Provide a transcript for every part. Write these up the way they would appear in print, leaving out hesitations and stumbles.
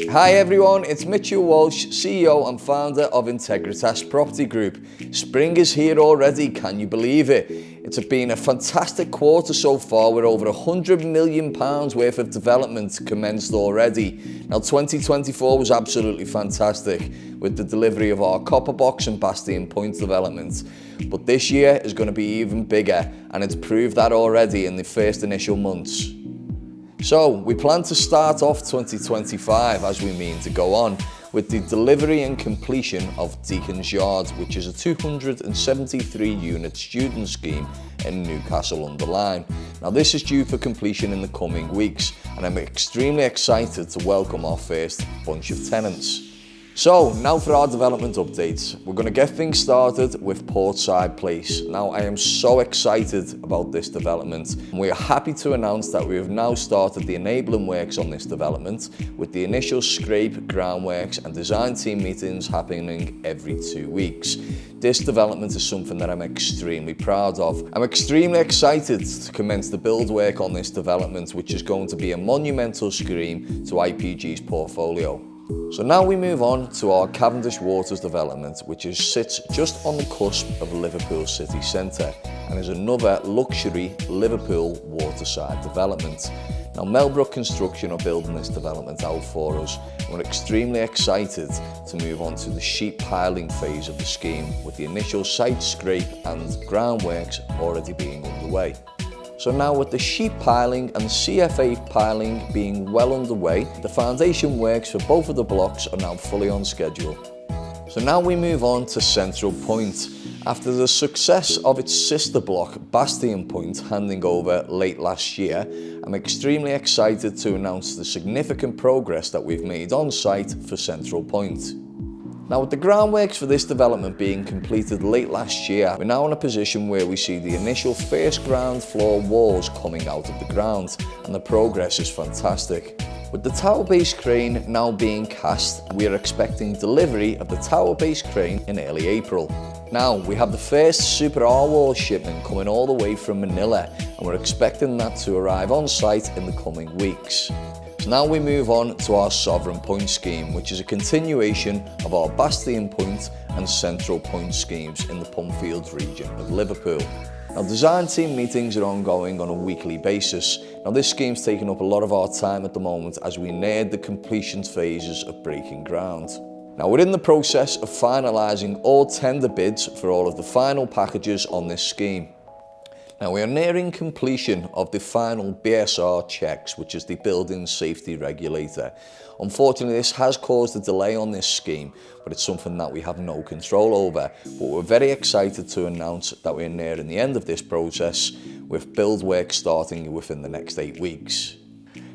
Hi everyone, it's Mitchell Walsh, CEO and founder of Integritas Property Group. Spring is here already, can you believe it? It's been a fantastic quarter so far with over £100 million worth of development commenced already. Now 2024 was absolutely fantastic with the delivery of our Copper Box and Bastion Point developments. But this year is going to be even bigger, and it's proved that already in the first initial months. So we plan to start off 2025 as we mean to go on with the delivery and completion of Deakin's Yard, which is a 273 unit student scheme in Newcastle-under-Lyme. Now this is due for completion in the coming weeks, and I'm extremely excited to welcome our first bunch of tenants. So now for our development updates. We're going to get things started with Portside Place. Now I am so excited about this development, and we are happy to announce that we have now started the enabling works on this development with the initial scrape, groundworks and design team meetings happening every 2 weeks. This development is something that I'm extremely proud of. I'm extremely excited to commence the build work on this development, which is going to be a monumental scream to IPG's portfolio. So now we move on to our Cavendish Waters development, which sits just on the cusp of Liverpool city centre and is another luxury Liverpool waterside development. Now Melbrook Construction are building this development out for us, and we're extremely excited to move on to the sheet piling phase of the scheme with the initial site scrape and groundworks already being underway. So now with the sheet piling and CFA piling being well underway, the foundation works for both of the blocks are now fully on schedule. So now we move on to Central Point. After the success of its sister block, Bastion Point, handing over late last year, I'm extremely excited to announce the significant progress that we've made on site for Central Point. Now with the groundworks for this development being completed late last year, we're now in a position where we see the initial first ground floor walls coming out of the ground, and the progress is fantastic. With the tower base crane now being cast, we are expecting delivery of the tower base crane in early April. Now we have the first Super R-Wall shipment coming all the way from Manila, and we're expecting that to arrive on site in the coming weeks. So now we move on to our Sovereign Point scheme, which is a continuation of our Bastion Point and Central Point schemes in the Plumfield region of Liverpool. Now design team meetings are ongoing on a weekly basis. Now this scheme's taking up a lot of our time at the moment as we near the completion phases of breaking ground. Now we're in the process of finalising all tender bids for all of the final packages on this scheme. Now we are nearing completion of the final BSR checks, which is the Building Safety Regulator. Unfortunately, this has caused a delay on this scheme, but it's something that we have no control over. But we're very excited to announce that we're nearing the end of this process, with build work starting within the next 8 weeks.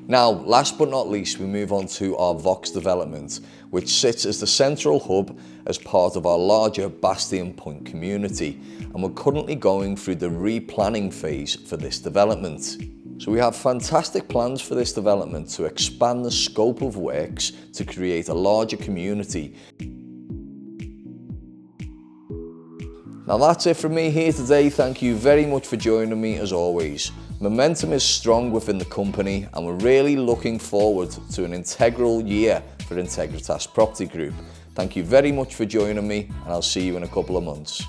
Now, last but not least, we move on to our Vox development, which sits as the central hub as part of our larger Bastion Point community, and we're currently going through the replanning phase for this development. So we have fantastic plans for this development to expand the scope of works to create a larger community. Now that's it from me here today. Thank you very much for joining me as always. Momentum is strong within the company, and we're really looking forward to an integral year for Integritas Property Group. Thank you very much for joining me, and I'll see you in a couple of months.